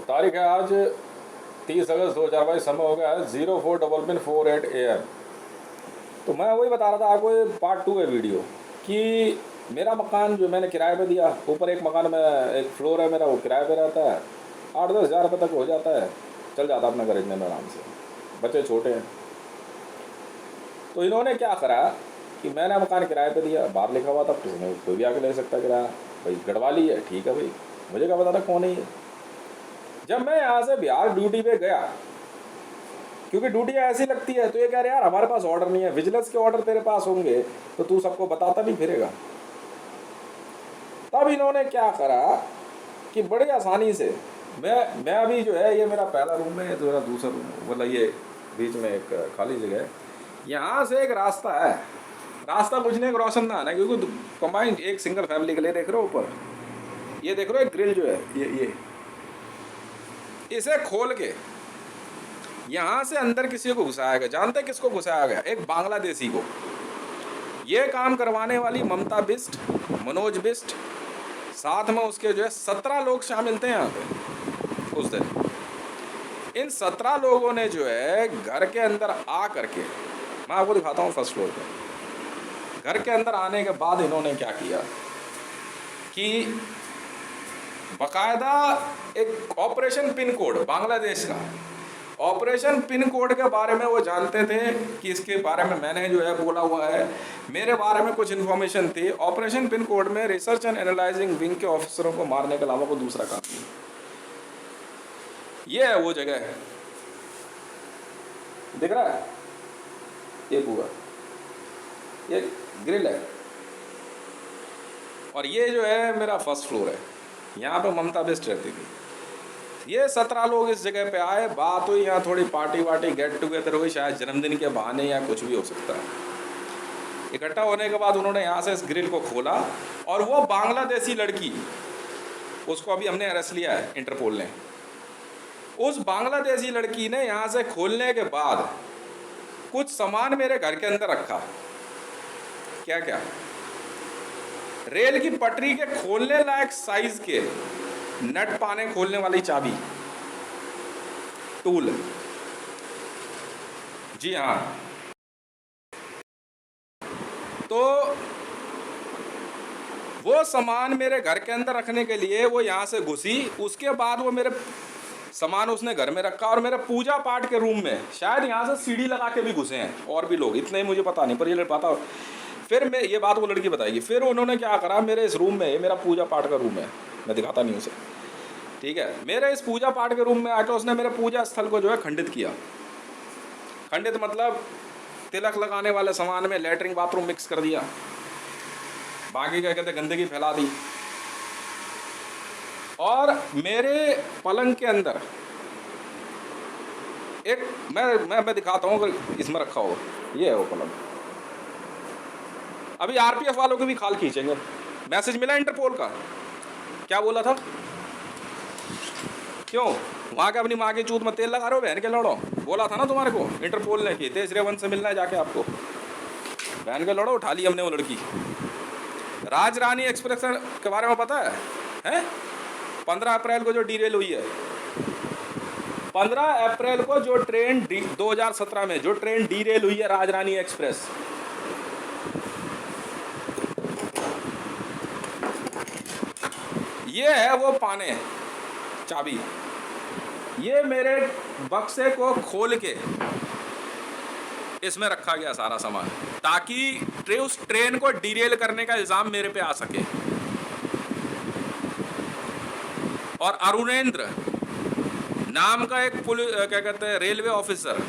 तारीख है आज 30 अगस्त 2022। समय हो गया है 04:44 AM। तो मैं वही बता रहा था आपको, ये पार्ट 2 है वीडियो कि मेरा मकान जो मैंने किराए पे दिया, ऊपर एक मकान में एक फ्लोर है मेरा, वो किराए पे रहता है। 8-10 हज़ार रुपये तक हो जाता है, चल जाता अपना खरीदने में आराम से। बच्चे छोटे हैं। तो इन्होंने क्या करा कि मैंने मकान किराए पे दिया, बाहर लिखा हुआ था, किसी ने कोई भी आके ले सकता किराया। भाई गढ़वाली है, ठीक है भाई, मुझे क्या पता था कौन है ये। जब मैं यहाँ से बिहार ड्यूटी पे गया, क्योंकि ड्यूटी ऐसी लगती है, तो ये कह रहे यार हमारे पास ऑर्डर नहीं है, विजिलेंस के ऑर्डर तेरे पास होंगे तो तू सबको बताता नहीं फिरेगा। तब इन्होंने क्या करा कि बड़ी आसानी से मैं अभी जो है, ये मेरा पहला रूम है, ये मेरा दूसरा रूम है, मतलब ये बीच में एक खाली जगह है। यहाँ से एक रास्ता है, रास्ता कुछ नहीं, एक रोशनदान है, क्योंकि कंबाइंड एक सिंगल फैमिली के लिए। देख रहे हो ऊपर, ये देख रहे हो एक ग्रिल जो है, ये इसे खोल के यहाँ से अंदर किसी को घुसाया गया। जानते हैं किसको घुसाया गया? एक बांग्लादेशी को। ये काम करवाने वाली ममता बिष्ट, मनोज बिष्ट, साथ में उसके जो है 17 लोग शामिल थे यहाँ पे उस दिन। इन 17 लोगों ने जो है घर के अंदर आ करके, मैं आपको दिखाता हूँ फर्स्ट फ्लोर पे। घर के अंदर आने के बाद इन्होंने क्या किया कि बकायदा एक ऑपरेशन पिन कोड, बांग्लादेश का ऑपरेशन पिन कोड के बारे में वो जानते थे कि इसके बारे में मैंने जो है बोला हुआ है, मेरे बारे में कुछ इन्फॉर्मेशन थी। ऑपरेशन पिन कोड में रिसर्च एंड एनालाइजिंग विंग के ऑफिसरों को मारने के अलावा कोई दूसरा काम नहीं। ये है वो जगह, दिख रहा है ये पूरा, ये ग्रिल है। और ये जो है मेरा फर्स्ट फ्लोर है, यहाँ पे ममता बिष्ट रहती थी। ये 17 लोग इस जगह पे आए, बात हुई, यहाँ थोड़ी पार्टी वार्टी गेट टुगेदर हुई, शायद जन्मदिन के बहाने या कुछ भी हो सकता है। इकट्ठा होने के बाद उन्होंने यहाँ से इस ग्रिल को खोला, और वो बांग्लादेशी लड़की, उसको अभी हमने अरेस्ट लिया है इंटरपोल ने। उस बांग्लादेशी लड़की ने यहाँ से खोलने के बाद कुछ सामान मेरे घर के अंदर रखा। क्या क्या? रेल की पटरी के खोलने लायक साइज के नट पाने खोलने वाली चाबी, टूल, जी हाँ। तो वो सामान मेरे घर के अंदर रखने के लिए वो यहाँ से घुसी। उसके बाद वो मेरे सामान उसने घर में रखा, और मेरे पूजा पाठ के रूम में शायद यहाँ से सीढ़ी लगा के भी घुसे हैं और भी लोग, इतने ही मुझे पता नहीं, पर ये पता। फिर मैं, ये बात वो लड़की बताएगी। फिर उन्होंने क्या करा, मेरे इस रूम में, ये मेरा पूजा पाठ का रूम है, मैं दिखाता नहीं उसे, ठीक है। मेरे इस पूजा पाठ के रूम में आकर उसने मेरे पूजा स्थल को जो है खंडित किया। खंडित मतलब तिलक लगाने वाले सामान में लेटरिन बाथरूम मिक्स कर दिया, बाकी क्या कहते गंदगी फैला दी। और मेरे पलंग के अंदर एक, मैं दिखाता हूँ अगर इसमें रखा हो, ये है वो पलंग। अभी आरपीएफ वालों के भी खाल खींचेंगे। मैसेज मिला इंटरपोल का, क्या बोला था? क्यों वहाँ के अपनी माँ की चूत में तेल लगा रहे हो बहन के लड़ो? बोला था ना तुम्हारे को इंटरपोल ने कि तेज रेवंत से मिलना है जाके आपको। बहन के लड़ो उठा ली हमने वो लड़की। राजरानी एक्सप्रेस के बारे में पता है? 15 अप्रैल को जो डीरेल हुई है, 15 अप्रैल को जो ट्रेन 2017 में जो ट्रेन डीरेल हुई है, राजरानी एक्सप्रेस, ये है वो पाने, चाबी। ये मेरे बक्से को खोल के इसमें रखा गया सारा सामान, ताकि उस ट्रेन को डीरेल करने का इल्ज़ाम मेरे पे आ सके। और अरुणेंद्र नाम का एक क्या कहते हैं रेलवे ऑफिसर,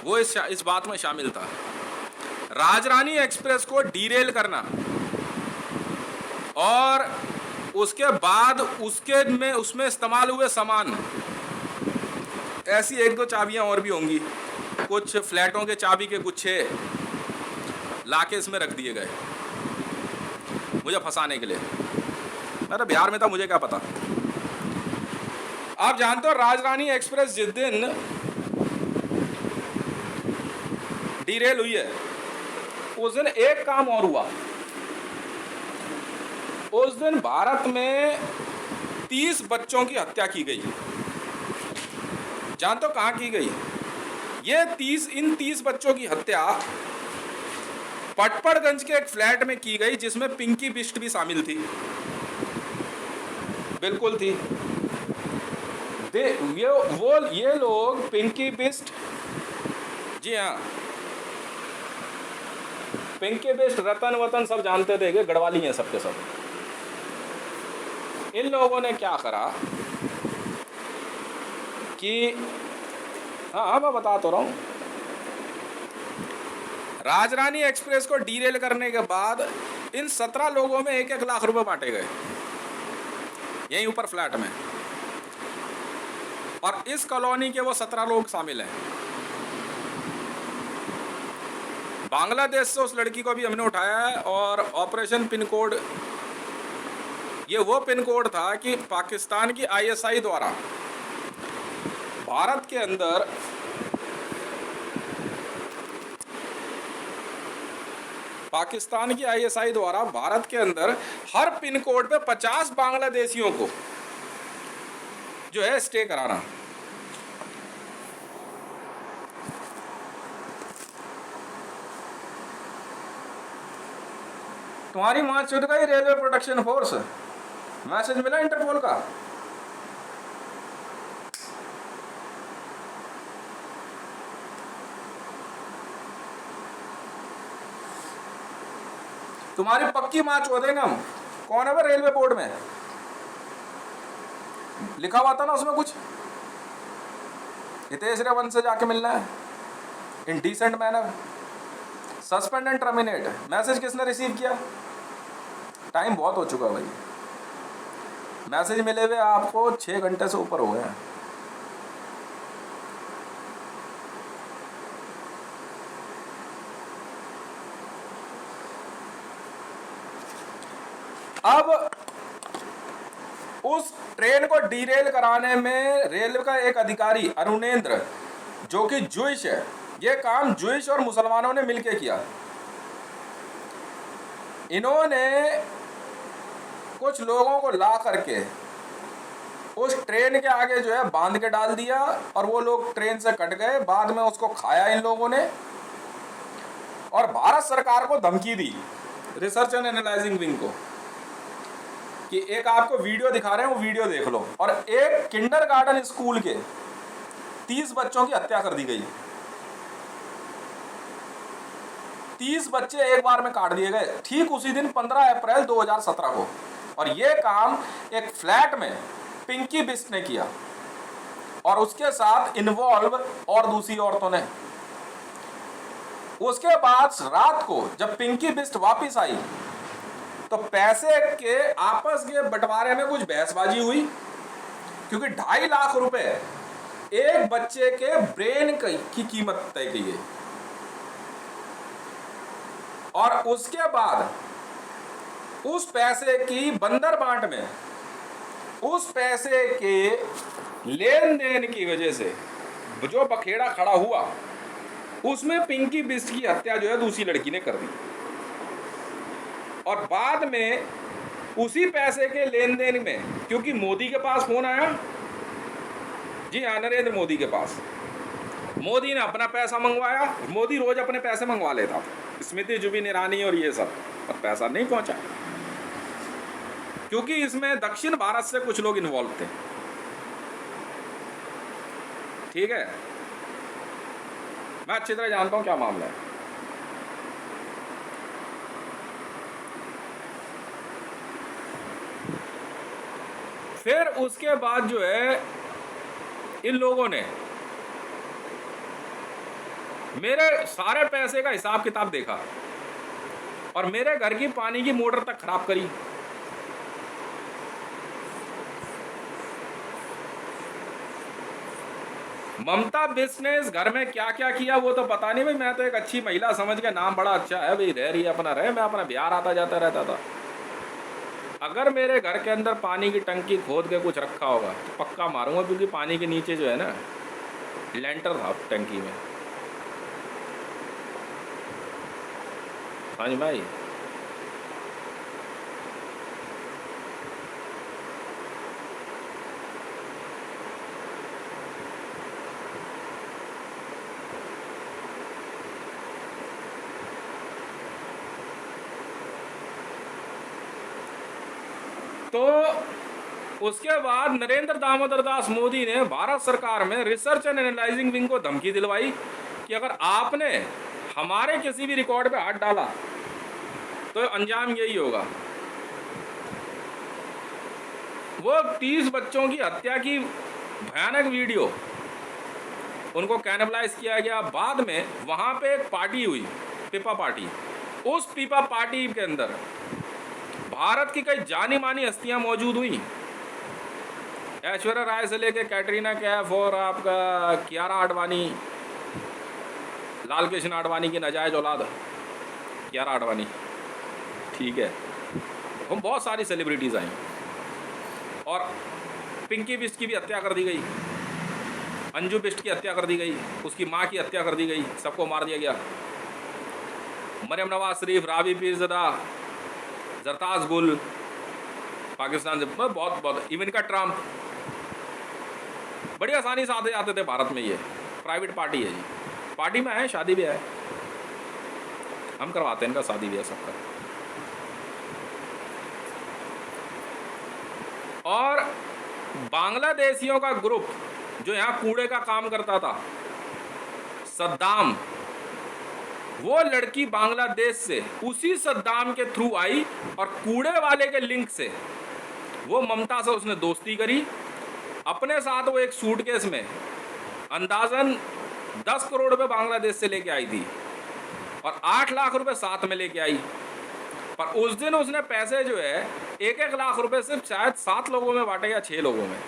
वो इस बात में शामिल था। राजरानी एक्सप्रेस को डीरेल करना, और उसके बाद उसमें इस्तेमाल हुए सामान, ऐसी 1-2 चाबियां और भी होंगी, कुछ फ्लैटों के चाबी के गुच्छे लाके इसमें रख दिए गए मुझे फंसाने के लिए। मैं तो बिहार में था, मुझे क्या पता। आप जानते हो राजरानी एक्सप्रेस जिस दिन डीरेल हुई है, उस दिन एक काम और हुआ। उस दिन भारत में 30 बच्चों की हत्या की गई। जानते हो कहाँ की गई? इन 30 बच्चों की हत्या पटपड़गंज के एक फ्लैट में की गई, जिसमें पिंकी बिस्ट भी शामिल थी। बिल्कुल थी। ये लोग पिंकी बिस्ट, जी हाँ, पिंकी बिस्ट, रतन वतन सब जानते थे कि गढ़वाली हैं सबके सब। इन लोगों ने क्या करा कि, हाँ मैं बता तो रहा हूँ, राजरानी एक्सप्रेस को डीरेल करने के बाद इन 17 लोगों में 1-1 लाख रुपए बांटे गए, यहीं ऊपर फ्लैट में। और इस कॉलोनी के वो 17 लोग शामिल हैं। बांग्लादेश से उस लड़की को भी हमने उठाया है, और ऑपरेशन पिन कोड, ये वो पिन कोड था कि पाकिस्तान की आईएसआई द्वारा भारत के अंदर भारत के अंदर हर पिन कोड पे 50 बांग्लादेशियों को जो है स्टे कराना। तुम्हारी मां चुद गई रेलवे प्रोटेक्शन फोर्स, मैसेज मिला इंटरपोल का। तुम्हारी पक्की मां चोदेंगे हम। कौन है वो रेलवे बोर्ड में? लिखा हुआ था ना उसमें कुछ, हितेश रेवंत से जाके मिलना है in decent manner, suspend and terminate. Message किसने रिसीव किया? टाइम बहुत हो चुका भाई, मैसेज मिले हुए आपको 6 घंटे से ऊपर हो गए हैं। अब उस ट्रेन को डीरेल कराने में रेलवे का एक अधिकारी अरुणेंद्र, जो कि जूइश है, यह काम जूइश और मुसलमानों ने मिलकर किया। इन्होंने कुछ लोगों को ला करके उस ट्रेन के आगे जो है बांध के डाल दिया, और वो लोग ट्रेन से कट गए। बाद में उसको खाया इन लोगों ने, और भारत सरकार को धमकी दी, रिसर्च एंड एनालाइजिंग विंग को, कि एक आपको वीडियो दिखा रहे हैं, वो वीडियो देख लो। और एक किंडरगार्टन स्कूल के 30 बच्चों की हत्या कर दी गई। 30 बच्चे एक बार में काट दिए गए, ठीक उसी दिन 15 अप्रैल 2017 को। और ये काम एक फ्लैट में पिंकी बिस्ट ने किया, और उसके साथ इन्वॉल्व और दूसरी औरतों ने। उसके बाद रात को जब पिंकी बिस्ट वापस आई, तो पैसे के आपस के बंटवारे में कुछ बहसबाजी हुई, क्योंकि 2.5 लाख रुपए एक बच्चे के ब्रेन की कीमत तय की गई। और उसके बाद उस पैसे की बंदर बांट में, उस पैसे के लेन देन की वजह से जो बखेड़ा खड़ा हुआ, उसमें पिंकी बिस्ट की हत्या जो है दूसरी लड़की ने कर दी। और बाद में उसी पैसे के लेन देन में, क्योंकि मोदी के पास फोन आया, जी हाँ, नरेंद्र मोदी के पास, मोदी ने अपना पैसा मंगवाया। मोदी रोज अपने पैसे मंगवा लेता, स्मृति जुबिन ईरानी और ये सब, पर पैसा नहीं पहुंचा, क्योंकि इसमें दक्षिण भारत से कुछ लोग इन्वॉल्व थे। ठीक है, मैं अच्छी तरह जानता हूं क्या मामला है। फिर उसके बाद जो है इन लोगों ने मेरे सारे पैसे का हिसाब किताब देखा, और मेरे घर की पानी की मोटर तक खराब करी। ममता बिस्ट ने इस घर में क्या क्या किया वो तो पता नहीं भाई। मैं तो एक अच्छी महिला समझ के, नाम बड़ा अच्छा है भाई, रह रही है अपना रहे, मैं अपना बिहार आता जाता रहता था। अगर मेरे घर के अंदर पानी की टंकी खोद के कुछ रखा होगा तो पक्का मारूंगा, क्योंकि पानी के नीचे जो है ना लेंटर था टंकी में। हाँ जी भाई, तो उसके बाद नरेंद्र दामोदर दास मोदी ने भारत सरकार में रिसर्च एंड एनालाइजिंग विंग को धमकी दिलवाई कि अगर आपने हमारे किसी भी रिकॉर्ड पे हाथ डाला तो अंजाम यही होगा। वो 30 बच्चों की हत्या की भयानक वीडियो, उनको कैनबलाइज किया गया। बाद में वहाँ पे एक पार्टी हुई, पीपा पार्टी। उस पीपा पार्टी के अंदर भारत की कई जानी मानी हस्तियाँ मौजूद हुई, ऐश्वर्या राय से लेके कैटरीना कैफ और आपका कियारा आडवाणी, लाल कृष्ण आडवाणी की नाजायज औलाद कियारा आडवाणी, ठीक है, हम बहुत सारी सेलिब्रिटीज़ आई। और पिंकी बिस्ट की भी हत्या कर दी गई, अंजू बिस्ट की हत्या कर दी गई, उसकी माँ की हत्या कर दी गई, सबको मार दिया गया। मरियम नवाज शरीफ, रावी पीरज़दा, जरताज गुल पाकिस्तान से बहुत इवन का ट्रम्प बड़ी आसानी से आते जाते थे भारत में। ये प्राइवेट पार्टी है जी, पार्टी में है, शादी भी है, हम करवाते हैं इनका शादी भी है सबका। और बांग्लादेशियों का ग्रुप जो यहाँ कूड़े का काम करता था, सद्दाम, वो लड़की बांग्लादेश से उसी सद्दाम के थ्रू आई और कूड़े वाले के लिंक से वो ममता से उसने दोस्ती करी। अपने साथ वो एक सूटकेस में अंदाजन 10 करोड़ रुपए बांग्लादेश से लेके आई थी और 8 लाख रुपए साथ में लेके आई। पर उस दिन उसने पैसे जो है 1-1 लाख रुपए सिर्फ शायद 7 लोगों में बांटे या 6 लोगों में।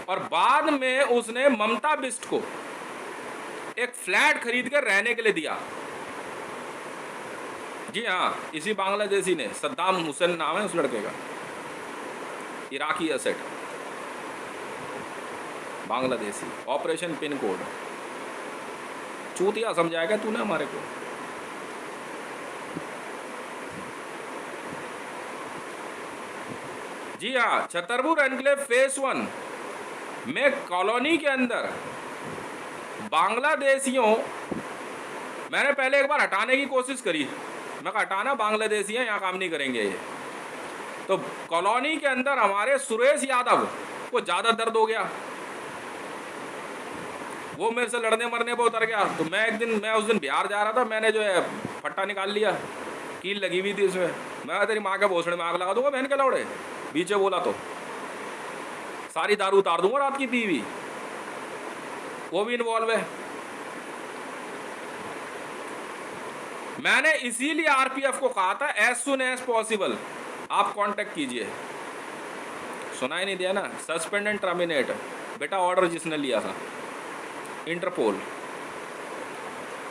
और बाद में उसने ममता बिस्ट को एक फ्लैट खरीद कर रहने के लिए दिया। जी हाँ, इसी बांग्लादेशी ने, सद्दाम हुसैन नाम है उस लड़के का, Iraqi asset, Bangladeshi, operation pin code. चूतिया समझाएगा तूने हमारे को। जी हाँ, छतरपुर एनक्लेव फेस 1 में कॉलोनी के अंदर बांग्लादेशियों, मैंने पहले एक बार हटाने की कोशिश करी, मैं कहा हटाना, बांग्लादेशी हैं, यहाँ काम नहीं करेंगे ये। तो कॉलोनी के अंदर हमारे सुरेश यादव को ज़्यादा दर्द हो गया, वो मेरे से लड़ने मरने पर उतर गया। तो मैं उस दिन बिहार जा रहा था, मैंने जो है फट्टा निकाल लिया, कील लगी हुई थी इसमें। मैं तेरी माँ के भोसड़े में आग लगा दूंगा बहन के लौड़े, बीचे बोला तो सारी दारू उतार दूंगा रात की पी हुई। वो भी इन्वॉल्व है। मैंने इसीलिए आरपीएफ को कहा था एज सुन एज पॉसिबल आप कांटेक्ट कीजिए। सुना ही नहीं दिया ना, सस्पेंड एंड टर्मिनेट बेटा ऑर्डर जिसने लिया था, इंटरपोल।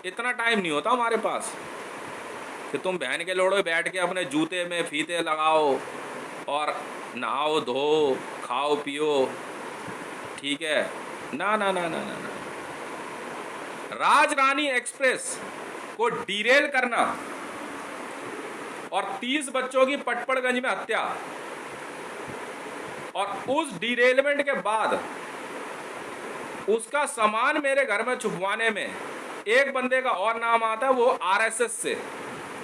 इतना टाइम नहीं होता हमारे पास कि तुम बहन के लोड़ो बैठ के अपने जूते में फीते लगाओ और नहाओ धो खाओ पियो, ठीक है ना ना ना ना ना ना। राजरानी एक्सप्रेस को डीरेल करना और 30 बच्चों की पटपड़गंज में हत्या, और उस डीरेलमेंट के बाद उसका सामान मेरे घर में छुपवाने में एक बंदे का और नाम आता है, वो आरएसएस से,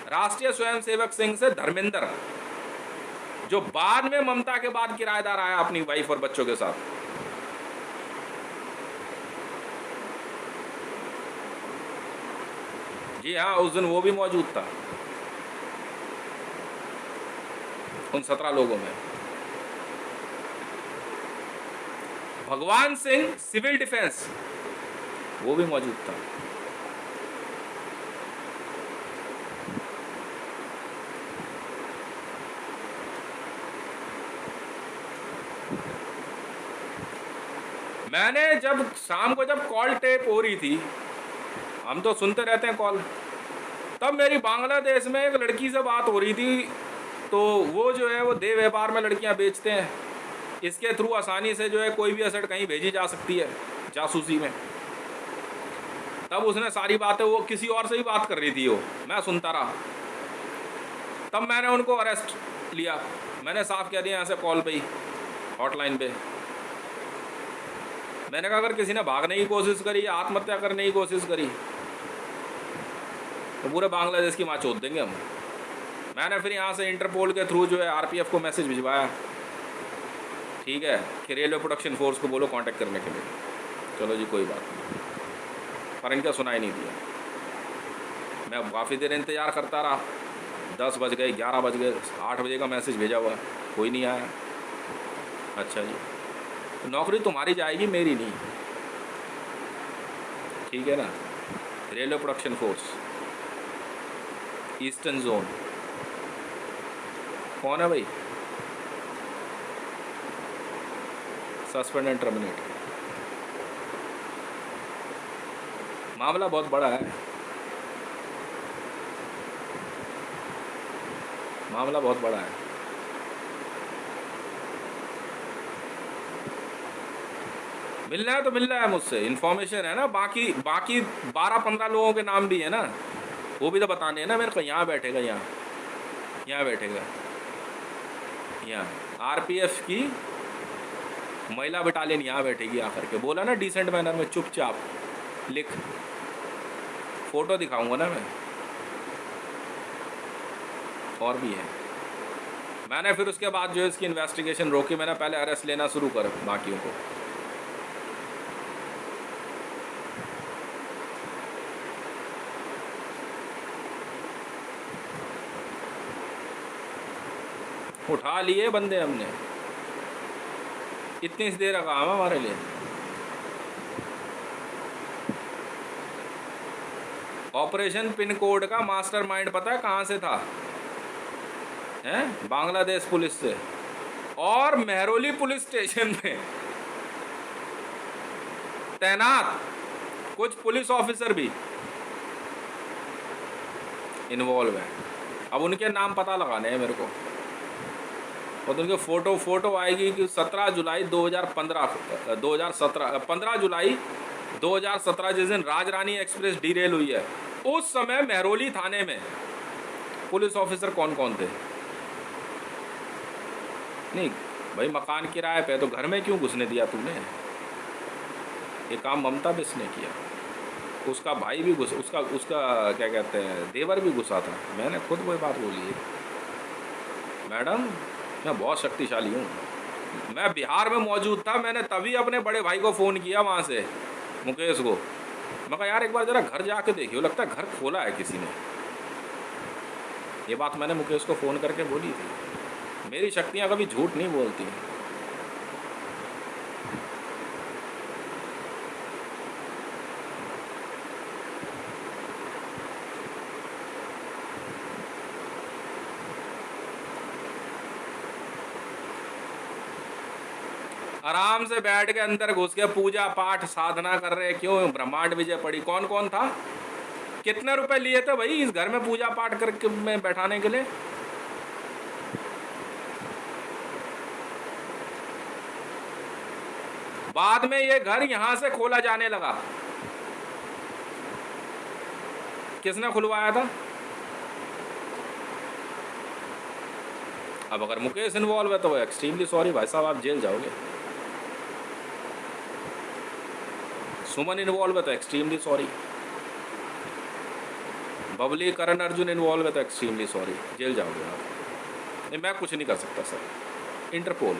राष्ट्रीय स्वयंसेवक संघ से धर्मेंद्र, जो बाद में ममता के बाद किराएदार आया अपनी वाइफ और बच्चों के साथ। जी हाँ, उस दिन वो भी मौजूद था उन 17 लोगों में। भगवान सिंह सिविल डिफेंस वो भी मौजूद था। मैंने जब शाम को जब कॉल टेप हो रही थी, हम तो सुनते रहते हैं कॉल, तब मेरी बांग्लादेश में एक लड़की से बात हो रही थी। तो वो जो है वो देह व्यापार में लड़कियां बेचते हैं, इसके थ्रू आसानी से जो है कोई भी एसेट कहीं भेजी जा सकती है जासूसी में। तब उसने सारी बातें, वो किसी और से ही बात कर रही थी, वो मैं सुनता रहा। तब मैंने उनको अरेस्ट लिया, मैंने साफ कह दिया यहाँ से कॉल पे ही, हॉटलाइन पे। मैंने कहा अगर किसी ने भागने की कोशिश करी या आत्महत्या करने की कोशिश करी तो पूरे बांग्लादेश की माँ चोद देंगे हम। मैंने फिर यहाँ से इंटरपोल के थ्रू जो है आरपीएफ को मैसेज भिजवाया, ठीक है, कि रेलवे प्रोटेक्शन फोर्स को बोलो कांटेक्ट करने के लिए। चलो जी कोई बात नहीं, पर इनका सुनाई नहीं दिया। मैं काफ़ी देर इंतज़ार करता रहा, 10 बज गए, 11 बज गए, 8 बजे का मैसेज भेजा हुआ, कोई नहीं आया। अच्छा जी, तो नौकरी तुम्हारी जाएगी, मेरी नहीं, ठीक है ना। Railway protection force eastern zone, कौन है भाई? Suspend and terminate. मामला बहुत बड़ा है, मामला बहुत बड़ा है। मिलना है तो मिल रहा है मुझसे, इन्फॉर्मेशन है ना। बाकी 12-15 लोगों के नाम भी है ना, वो भी तो बताने हैं ना मेरे को। यहाँ बैठेगा, यहाँ बैठेगा, यहाँ आरपीएफ की महिला बटालियन यहाँ बैठेगी आकर के। बोला ना डिसेंट मैनर में, चुपचाप लिख, फोटो दिखाऊंगा ना मैं। और भी है। मैंने फिर उसके बाद जो है इसकी इन्वेस्टिगेशन रोकी, मैंने पहले अरेस्ट लेना शुरू कर बाकियों को। उठा लिए बंदे हमने, इतनी देर का काम है हमारे लिए। ऑपरेशन पिन कोड का मास्टरमाइंड पता है कहाँ से था? हैं? बांग्लादेश पुलिस से, और मेहरौली पुलिस स्टेशन में तैनात कुछ पुलिस ऑफिसर भी इन्वॉल्व है। अब उनके नाम पता लगाने हैं मेरे को, और उनके फ़ोटो आएगी कि 15 जुलाई 2017 जिस दिन राजरानी एक्सप्रेस डीरेल हुई है, उस समय मेहरौली थाने में पुलिस ऑफिसर कौन कौन थे। नहीं भाई, मकान किराए पे तो घर में क्यों घुसने दिया तूने? ये काम ममता बिस ने किया, उसका भाई भी उसका क्या कहते हैं, देवर भी घुसा था। मैंने खुद वही बात बोली है, मैडम मैं बहुत शक्तिशाली हूँ। मैं बिहार में मौजूद था, मैंने तभी अपने बड़े भाई को फ़ोन किया वहाँ से, मुकेश को। मैं कहा यार एक बार ज़रा घर जाके देखियो, लगता है घर खोला है किसी ने। ये बात मैंने मुकेश को फ़ोन करके बोली थी। मेरी शक्तियाँ कभी झूठ नहीं बोलती। आराम से बैठ के अंदर घुस के पूजा पाठ साधना कर रहे, क्यों? ब्रह्मांड विजय पड़ी। कौन कौन था? कितने रुपए लिए थे भाई इस घर में पूजा पाठ करके में बैठाने के लिए? बाद में ये घर यहां से खोला जाने लगा। किसने खुलवाया था? अब अगर मुकेश इन्वॉल्व है तो एक्सट्रीमली सॉरी भाई साहब, आप जेल जाओगे। सुमन इन्वॉल्व है तो extremely sorry. Babli Karan Arjun involve है तो एक्सट्रीमली सॉरी, जेल जाओगे आप। नहीं, मैं कुछ नहीं कर सकता सर। इंटरपोल।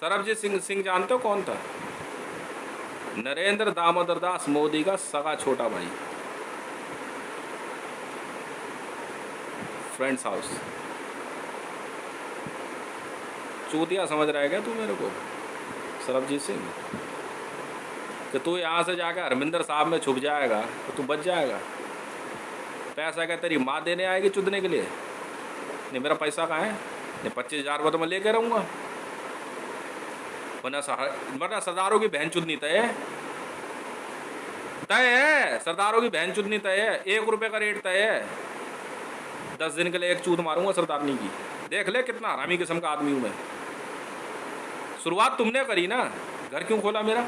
सरबजीत सिंह जानते हो कौन था? नरेंद्र दामोदर दास मोदी का सगा छोटा भाई। Friends house. चूतिया समझ रहा है क्या तू मेरे को, सरबजीत सिंह? कि तू यहाँ से जाकर हरमिंदर साहब में छुप जाएगा तो तू बच जाएगा। पैसा क्या तेरी माँ देने आएगी चुदने के लिए? नहीं, मेरा पैसा कहाँ है? नहीं, 25,000 रुपये तो मैं लेके रहूँगा। वरना सरदारों की बहन चुदनी तय है, सरदारों की बहन चुदनी तय है। 1 रुपये का रेट तय है। 10 दिन के लिए एक चूत मारूंगा सरदारनी की। देख ले कितना हरामी किस्म का आदमी हूँ मैं। शुरुआत तुमने करी ना, घर क्यों खोला मेरा?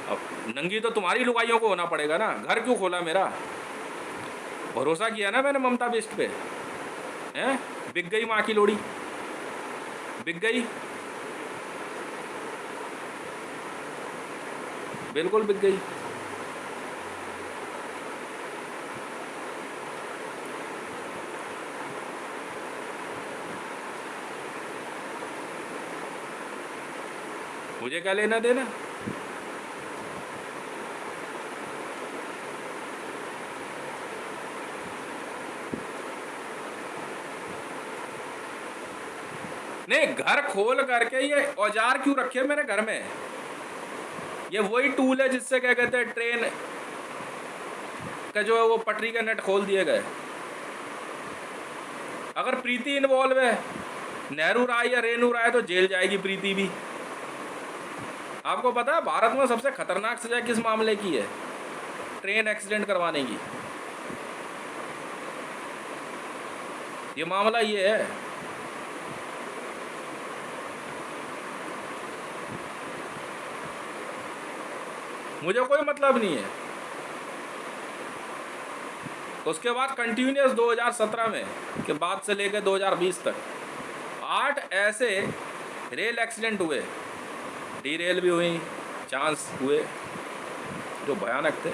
अब नंगी तो तुम्हारी लुगाइयों को होना पड़ेगा ना, घर क्यों खोला मेरा? भरोसा किया ना मैंने ममता बिस्ट पे, हैं? बिक गई माँ की लोड़ी, बिक गई। बिल्कुल बिक गई। मुझे क्या लेना देना। नहीं, घर खोल करके ये औजार क्यों रखे मेरे घर में? ये वही टूल है जिससे क्या कहते हैं ट्रेन का जो है वो पटरी का नट खोल दिए गए। अगर प्रीति इन्वॉल्व है, नेहरू राय या रेणु राय, तो जेल जाएगी प्रीति भी। आपको पता है भारत में सबसे खतरनाक सजा किस मामले की है? ट्रेन एक्सीडेंट करवाने की। ये मामला ये है। मुझे कोई मतलब नहीं है। उसके बाद कंटिन्यूस 2017 में के बाद से लेकर 2020 तक 8 ऐसे रेल एक्सीडेंट हुए, डीरेल भी हुई, चांस हुए, जो भयानक थे।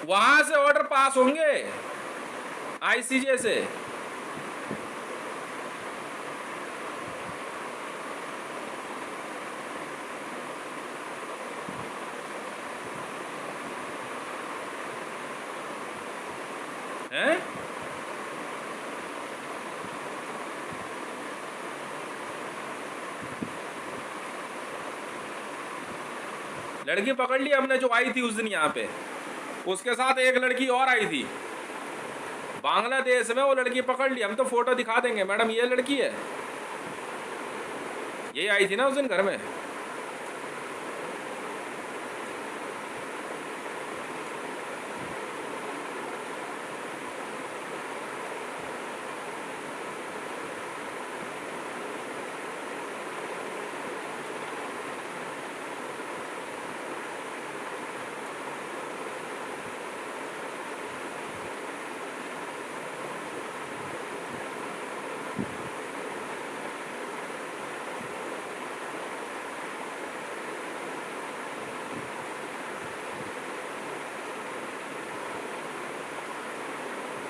वहां से ऑर्डर पास होंगे आईसीजे से। हैं? लड़की पकड़ ली हमने जो आई थी उस दिन यहाँ पे। उसके साथ एक लड़की और आई थी बांग्लादेश में, वो लड़की पकड़ ली। हम तो फोटो दिखा देंगे मैडम, ये लड़की है, ये आई थी ना उस दिन घर में।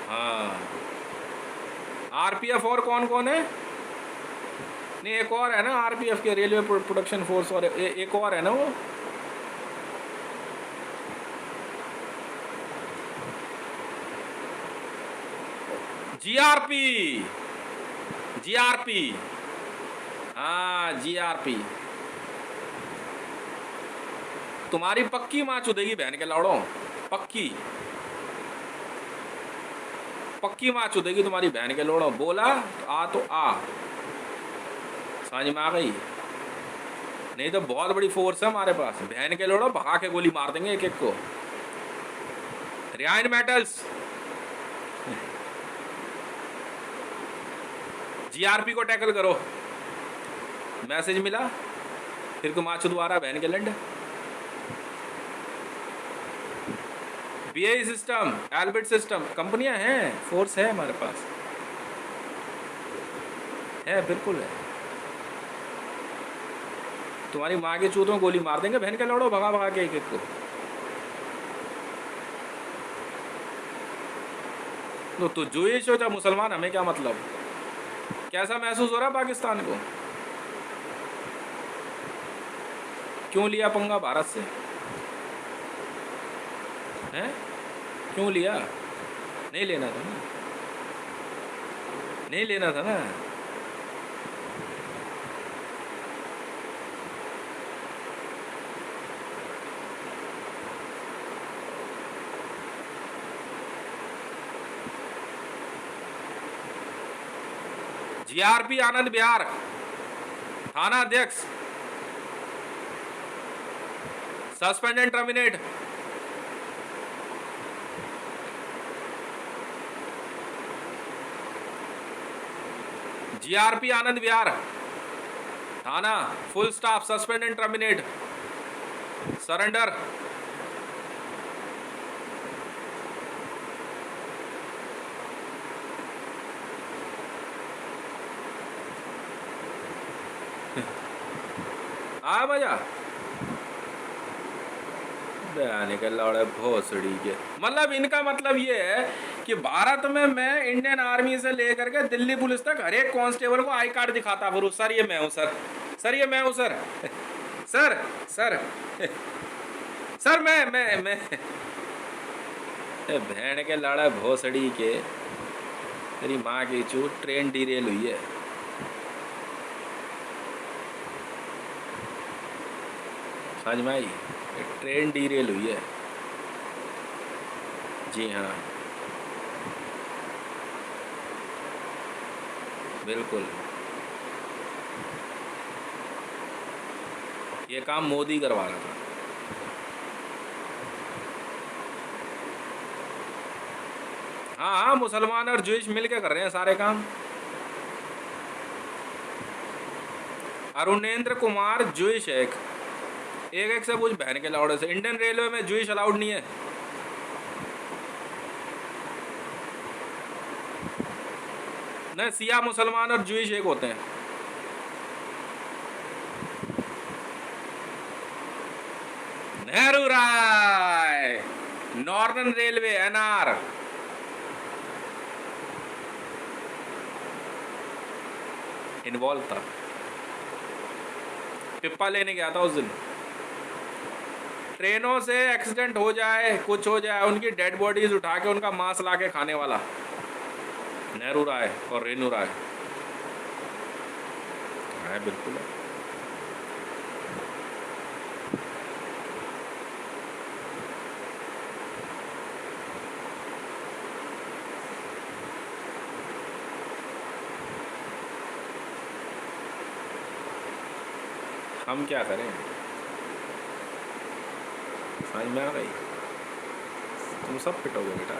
हाँ, आरपीएफ और कौन कौन है? नहीं, एक और है ना आरपीएफ के, रेलवे प्रोडक्शन फोर्स, और एक और है ना वो। जीआरपी, जीआरपी, हाँ जीआरपी। तुम्हारी पक्की माँ चुदेगी बहन के लौड़ो, पक्की पक्की माँ चुदेगी तुम्हारी बहन के लोड़ो। बोला आ तो आ, समझ में आ गई? नहीं तो बहुत बड़ी फोर्स है हमारे पास, बहन के लोड़ो भगा के गोली मार देंगे एक एक को। रियाइन मेटल्स, जीआरपी को टैकल करो। मैसेज मिला फिर को माँ चुदवारा बहन के लंड। बीआई सिस्टम, एल्बिट सिस्टम, कंपनियां हैं, फोर्स है हमारे पास, है बिल्कुल है। तुम्हारी माँ के चूतों में गोली मार देंगे बहन के लौड़ो भगा भगा के एक एक को। तो जूइश हो चाहे मुसलमान, हमें क्या मतलब? कैसा महसूस हो रहा है पाकिस्तान को? क्यों लिया पंगा भारत से? हैं? क्यों लिया? नहीं लेना था ना, नहीं लेना था ना। जीआरपी आनंद बिहार थाना अध्यक्ष suspend and terminate. GRP Anand Vihar थाना, full staff suspend and terminate, surrender. आ मजा निकल लौड़े भोसड़ी के। मतलब इनका मतलब ये है कि भारत में मैं इंडियन आर्मी से लेकर के दिल्ली पुलिस तक हर एक कांस्टेबल को आई कार्ड दिखाता फिरूं, सर ये मैं हूं सर, सर ये मैं हूं सर, सर सर सर मैं भेड़ के लड़ा भोसड़ी के, तेरी माँ की चूत, ट्रेन डीरेल हुई है। समझ में आई? ट्रेन डीरेल हुई है। जी हाँ बिल्कुल, ये काम मोदी करवा रहा था। हाँ हाँ, मुसलमान और ज्यूइश मिलके कर रहे हैं सारे काम। अरुणेंद्र कुमार ज्यूइश है, एक से पूछ बहन के लौड़े से। इंडियन रेलवे में ज्यूइश अलाउड नहीं है। नहीं, सिया मुसलमान और ज्यूइश एक होते हैं। नेहरू राय, नॉर्दर्न रेलवे एनआर। इन्वॉल्व था, पिप्पा लेने गया था उस दिन। ट्रेनों से एक्सीडेंट हो जाए, कुछ हो जाए, उनकी डेड बॉडीज उठा के उनका मांस ला के खाने वाला नेहरू राय और रेनू राय है। बिल्कुल है। हम क्या करें? समझ में आ गई? तुम सब पिटोगे बेटा।